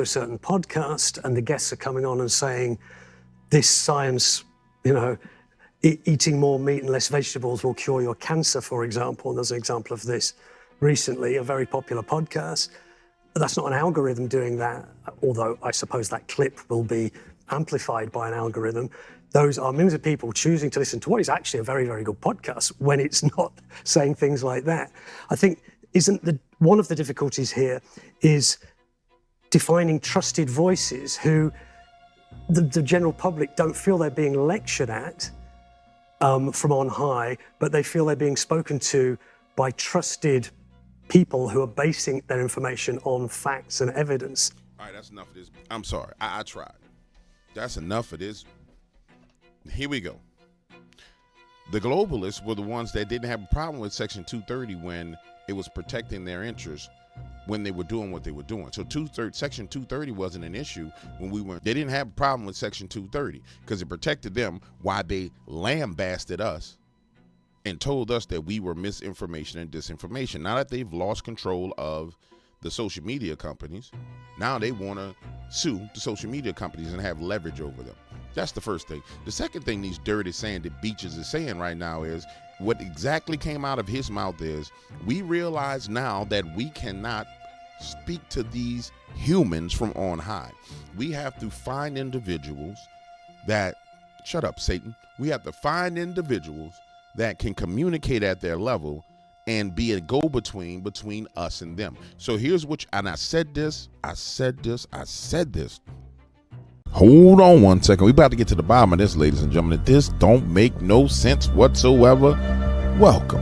a certain podcast and the guests are coming on and saying, this science, you know, eating more meat and less vegetables will cure your cancer, for example. And there's an example of this recently, a very popular podcast. That's not an algorithm doing that, although I suppose that clip will be amplified by an algorithm. Those are millions of people choosing to listen to what is actually a very, very good podcast when it's not saying things like that. I think one of the difficulties here is defining trusted voices who the general public don't feel they're being lectured at from on high, but they feel they're being spoken to by trusted people who are basing their information on facts and evidence. All right, that's enough of this. I'm sorry, I tried. That's enough of this. Here we go. The globalists were the ones that didn't have a problem with Section 230 when it was protecting their interests when they were doing what they were doing. So Section 230 wasn't an issue when they didn't have a problem with Section 230 because it protected them while they lambasted us and told us that we were misinformation and disinformation. Now that they've lost control of the social media companies, now they want to sue the social media companies and have leverage over them. That's the first thing. The second thing these dirty sandy beaches is saying right now is what exactly came out of his mouth is, we realize now that we cannot speak to these humans from on high. We have to find individuals that, shut up, Satan. We have to find individuals that can communicate at their level and be a go-between between us and them. So here's and I said this. Hold on one second. We're about to get to the bottom of this, ladies and gentlemen. This don't make no sense whatsoever. Welcome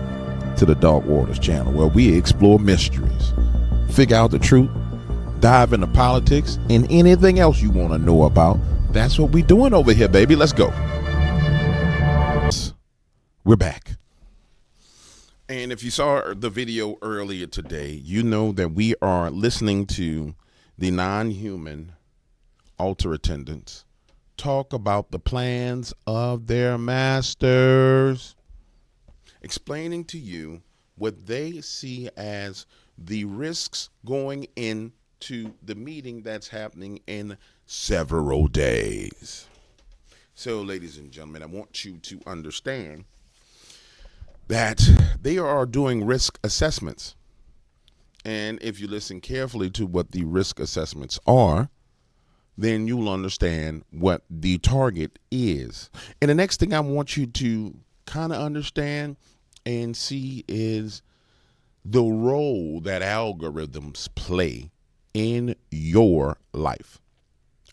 to the Dark Waters channel, where we explore mysteries, figure out the truth, dive into politics, and anything else you want to know about. That's what we're doing over here, baby. Let's go. We're back. And if you saw the video earlier today, you know that we are listening to the non-human altar attendants talk about the plans of their masters, explaining to you what they see as the risks going into the meeting that's happening in several days. So, ladies and gentlemen, I want you to understand that they are doing risk assessments. And if you listen carefully to what the risk assessments are, then you'll understand what the target is. And the next thing I want you to kind of understand and see is the role that algorithms play in your life.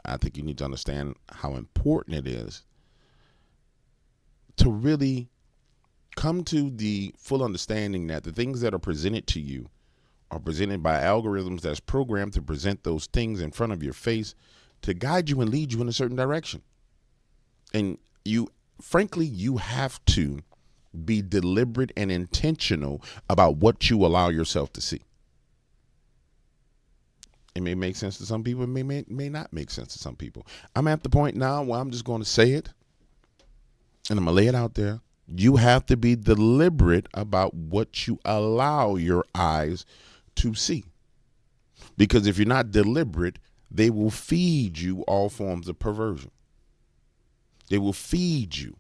I think you need to understand how important it is to really come to the full understanding that the things that are presented to you are presented by algorithms that's programmed to present those things in front of your face to guide you and lead you in a certain direction. And you have to be deliberate and intentional about what you allow yourself to see. It may make sense to some people, it may not make sense to some people. I'm at the point now where I'm just going to say it, and I'm going to lay it out there. You have to be deliberate about what you allow your eyes to see. Because if you're not deliberate, they will feed you all forms of perversion. They will feed you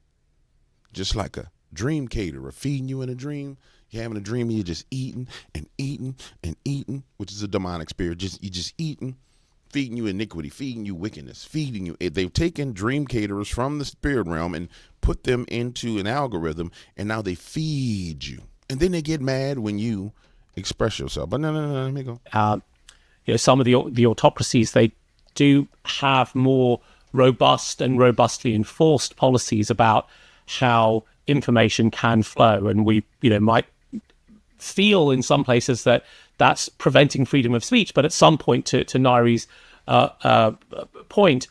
just like a dream caterer feeding you in a dream. You're having a dream and you're just eating and eating and eating, which is a demonic spirit. You're just eating, feeding you iniquity, feeding you wickedness, feeding you. They've taken dream caterers from the spirit realm and put them into an algorithm, and now they feed you. And then they get mad when you express yourself. But no, let me go. Some of the autocracies, they do have more robust and robustly enforced policies about how information can flow, and we might feel in some places that that's preventing freedom of speech, but at some point, to Nairi's point,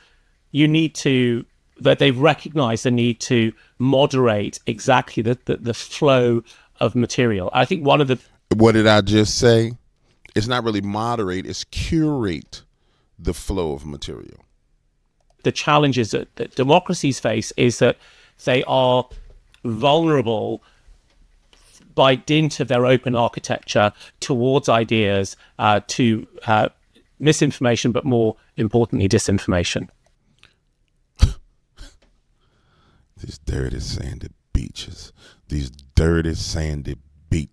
you need to, that they've recognized the need to moderate exactly the flow of material. I think one of the... What did I just say? It's not really moderate, it's curate the flow of material. The challenges that democracies face is that they are vulnerable by dint of their open architecture towards ideas to misinformation, but more importantly, disinformation. These dirty sandy beaches. These dirty sandy beat.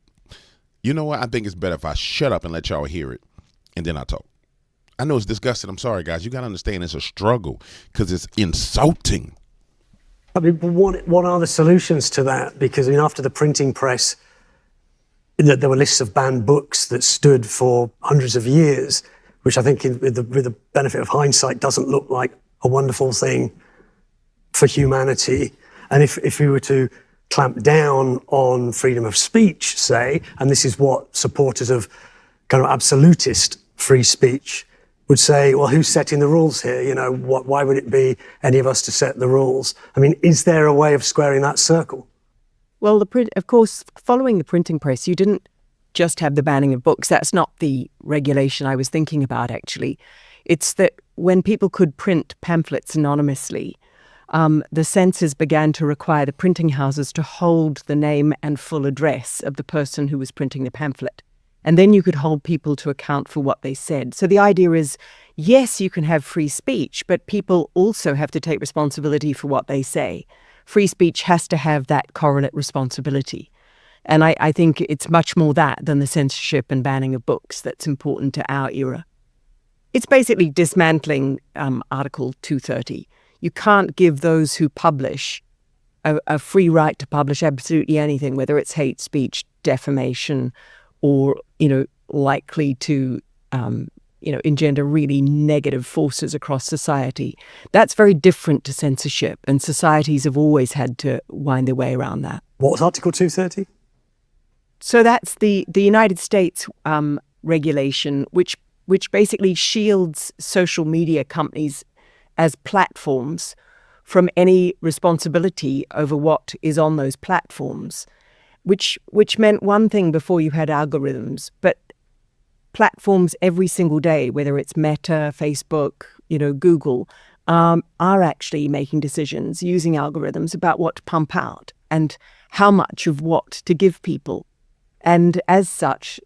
You know what? I think it's better if I shut up and let y'all hear it, and then I talk. I know it's disgusting. I'm sorry, guys. You got to understand it's a struggle because it's insulting. I mean, what are the solutions to that? Because I mean, after the printing press, there were lists of banned books that stood for hundreds of years, which I think, with the benefit of hindsight, doesn't look like a wonderful thing for humanity. And if we were to clamp down on freedom of speech, say, and this is what supporters of kind of absolutist free speech would say, well, who's setting the rules here? You know, why would it be any of us to set the rules? I mean, is there a way of squaring that circle? Well, of course, following the printing press, you didn't just have the banning of books. That's not the regulation I was thinking about, actually. It's that when people could print pamphlets anonymously, the censors began to require the printing houses to hold the name and full address of the person who was printing the pamphlet. And then you could hold people to account for what they said. So the idea is, yes, you can have free speech, but people also have to take responsibility for what they say. Free speech has to have that correlate responsibility. And I think it's much more that than the censorship and banning of books that's important to our era. It's basically dismantling Article 230. You can't give those who publish a free right to publish absolutely anything, whether it's hate speech, defamation, or, likely to, engender really negative forces across society. That's very different to censorship, and societies have always had to wind their way around that. What was Article 230? So that's the United States regulation, which basically shields social media companies as platforms from any responsibility over what is on those platforms, which meant one thing before you had algorithms, but platforms every single day, whether it's Meta, Facebook, Google, are actually making decisions using algorithms about what to pump out and how much of what to give people. And as such,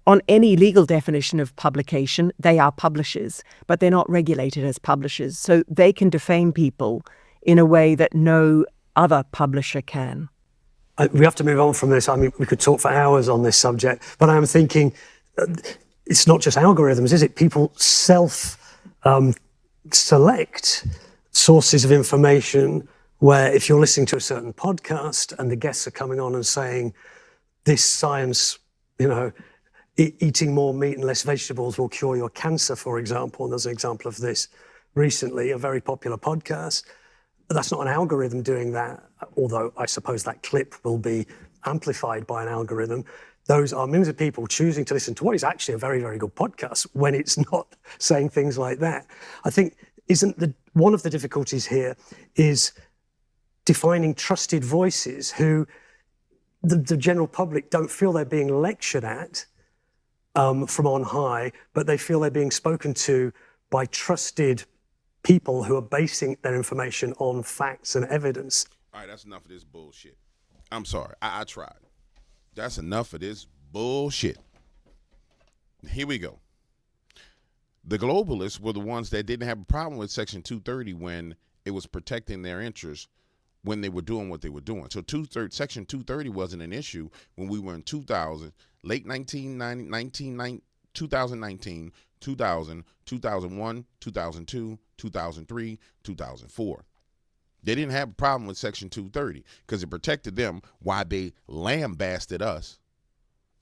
on any legal definition of publication, they are publishers, but they're not regulated as publishers. So they can defame people in a way that no other publisher can. We have to move on from this. I mean, we could talk for hours on this subject, but I'm thinking it's not just algorithms, is it? People select sources of information where if you're listening to a certain podcast and the guests are coming on and saying, this science, eating more meat and less vegetables will cure your cancer, for example, and there's an example of this recently, a very popular podcast. That's not an algorithm doing that, although I suppose that clip will be amplified by an algorithm. Those are millions of people choosing to listen to what is actually a very, very good podcast when it's not saying things like that. I think one of the difficulties here is defining trusted voices who the general public don't feel they're being lectured at from on high, but they feel they're being spoken to by trusted people who are basing their information on facts and evidence. All right, that's enough of this bullshit. I'm sorry, I tried. That's enough of this bullshit. Here we go. The globalists were the ones that didn't have a problem with Section 230 when it was protecting their interests when they were doing what they were doing. So Section 230 wasn't an issue when we were in 2000, late 2019, 2019, 2000, 2001, 2002, 2003, 2004. They didn't have a problem with Section 230 because it protected them while they lambasted us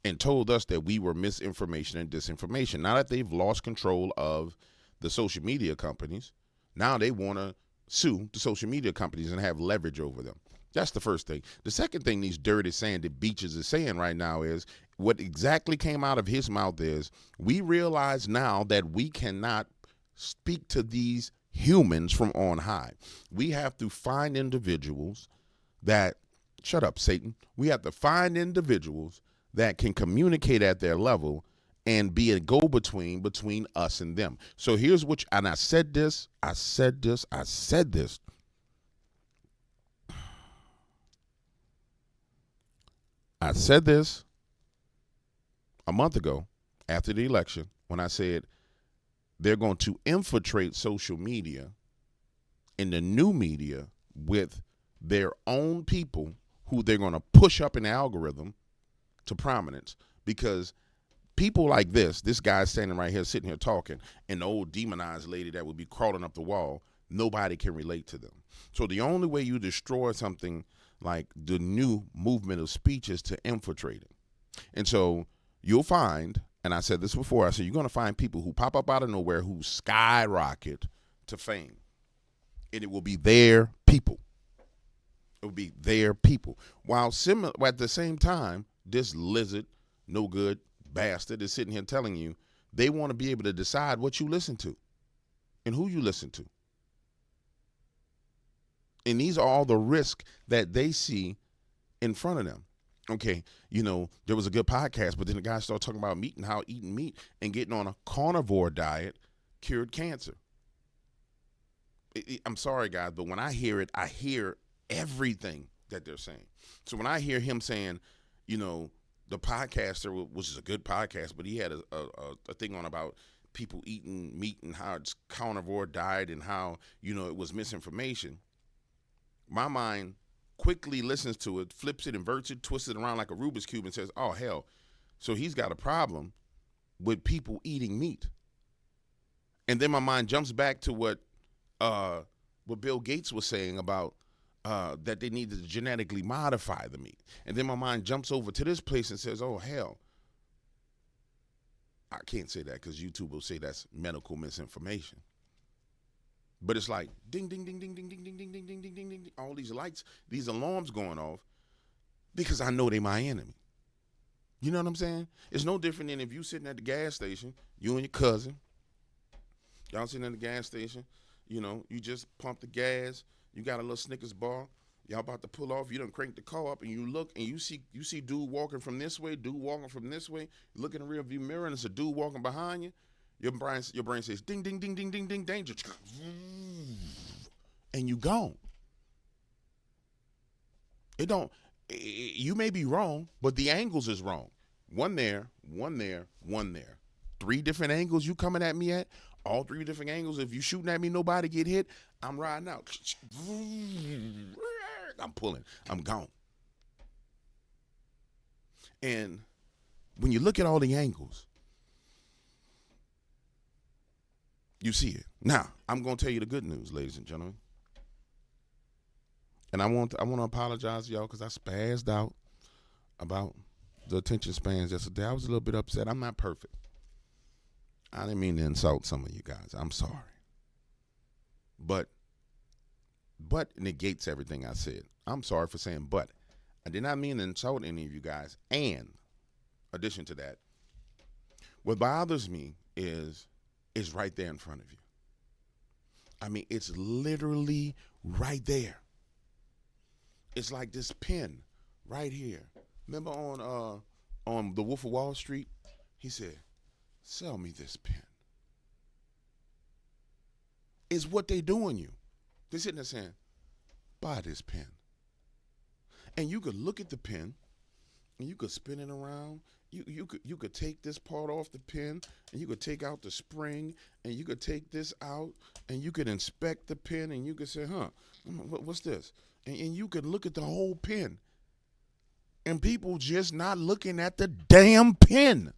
and told us that we were misinformation and disinformation. Now that they've lost control of the social media companies, now they want to sue the social media companies and have leverage over them. That's the first thing. The second thing these dirty sandy beaches are saying right now is what exactly came out of his mouth is we realize now that we cannot speak to these humans from on high. We have to find individuals that, shut up, Satan. We have to find individuals that can communicate at their level and be a go-between between us and them. So here's and I said this a month ago after the election when I said they're going to infiltrate social media and the new media with their own people who they're going to push up in the algorithm to prominence, because people like this guy standing right here, sitting here talking, and the old demonized lady that would be crawling up the wall, nobody can relate to them. So the only way you destroy something like the new movement of speech is to infiltrate it. And so you'll find, and I said this before, I said you're going to find people who pop up out of nowhere who skyrocket to fame. And it will be their people. It will be their people. While at the same time, this lizard, no good bastard is sitting here telling you they want to be able to decide what you listen to and who you listen to. And these are all the risks that they see in front of them. Okay, there was a good podcast, but then the guy started talking about meat and how eating meat and getting on a carnivore diet cured cancer. I'm sorry, guys, but when I hear it, I hear everything that they're saying. So when I hear him saying, the podcaster, which is a good podcast, but he had a thing on about people eating meat and how it's carnivore diet and how, it was misinformation. My mind quickly listens to it, flips it, inverts it, twists it around like a Rubik's Cube and says, oh, hell, so he's got a problem with people eating meat. And then my mind jumps back to what Bill Gates was saying about that they needed to genetically modify the meat. And then my mind jumps over to this place and says, oh, hell. I can't say that because YouTube will say that's medical misinformation. But it's like ding, ding, ding, ding, ding, ding, ding, ding, ding, ding, ding, ding, ding, all these lights, these alarms going off because I know they my enemy. You know what I'm saying? It's no different than if you sitting at the gas station, you and your cousin, y'all sitting at the gas station, you just pump the gas, you got a little Snickers bar, y'all about to pull off, you done crank the car up, and you look and you see dude walking from this way, dude walking from this way, you look in the rear view mirror and it's a dude walking behind you. Your brain says, ding, ding, ding, ding, ding, ding, danger. And you gone. You may be wrong, but the angles is wrong. One there, one there, one there. 3 different angles you coming at me at. All 3 different angles. If you shooting at me, nobody get hit. I'm riding out. I'm pulling. I'm gone. And when you look at all the angles, you see it. Now, I'm going to tell you the good news, ladies and gentlemen. And I want to apologize to y'all because I spazzed out about the attention spans yesterday. I was a little bit upset. I'm not perfect. I didn't mean to insult some of you guys. I'm sorry. But negates everything I said. I'm sorry for saying but. I did not mean to insult any of you guys. And addition to that, what bothers me is right there in front of you. I mean, it's literally right there. It's like this pen right here. Remember on The Wolf of Wall Street? He said, sell me this pen. It's what they doing you. They're sitting there saying, buy this pen. And you could look at the pen and you could spin it around. You could take this part off the pen and you could take out the spring and you could take this out and you could inspect the pen and you could say, what's this? And you could look at the whole pen. And people just not looking at the damn pen.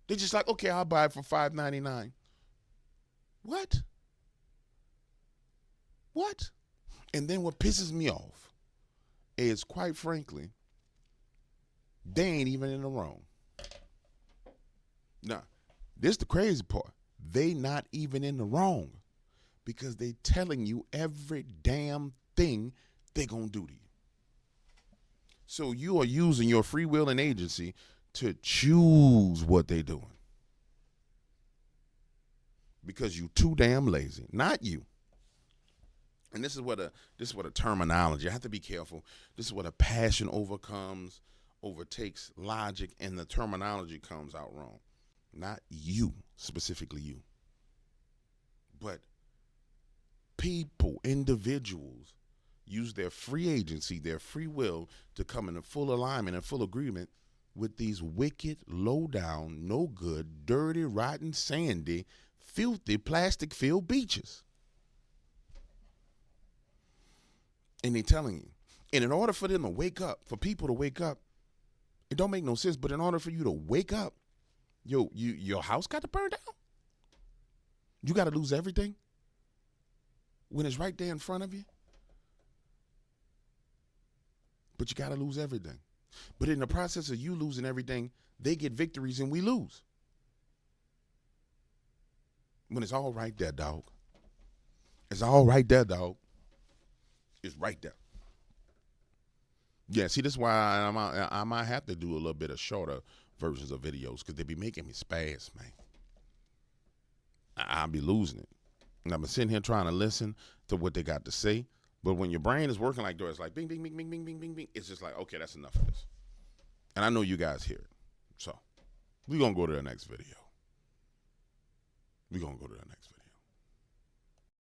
They're just like, okay, I'll buy it for $5.99. What? And then what pisses me off is, quite frankly, they ain't even in the wrong. Now, this is the crazy part. They not even in the wrong because they telling you every damn thing they gonna do to you. So you are using your free will and agency to choose what they doing because you too damn lazy. Not you. And this is what a terminology. I have to be careful. This is what a passion overtakes logic, and the terminology comes out wrong. Not you, specifically you, but people, individuals use their free agency, their free will to come into full alignment and full agreement with these wicked, low down, no good, dirty, rotten, sandy, filthy plastic-filled beaches. And they're telling you. And in order for them to wake up, for people to wake up, it don't make no sense, but in order for you to wake up, your house got to burn down? You got to lose everything when it's right there in front of you? But you got to lose everything. But in the process of you losing everything, they get victories and we lose. When it's all right there, dog. It's all right there, dog. It's right there. Yeah, see, this is why I might have to do a little bit of shorter versions of videos because they be making me spaz, man. I'll be losing it. And I've been sitting here trying to listen to what they got to say. But when your brain is working like that, it's like bing, bing, bing, bing, bing, bing, bing, bing. It's just like, okay, that's enough of this. And I know you guys hear it. So we're going to go to the next video.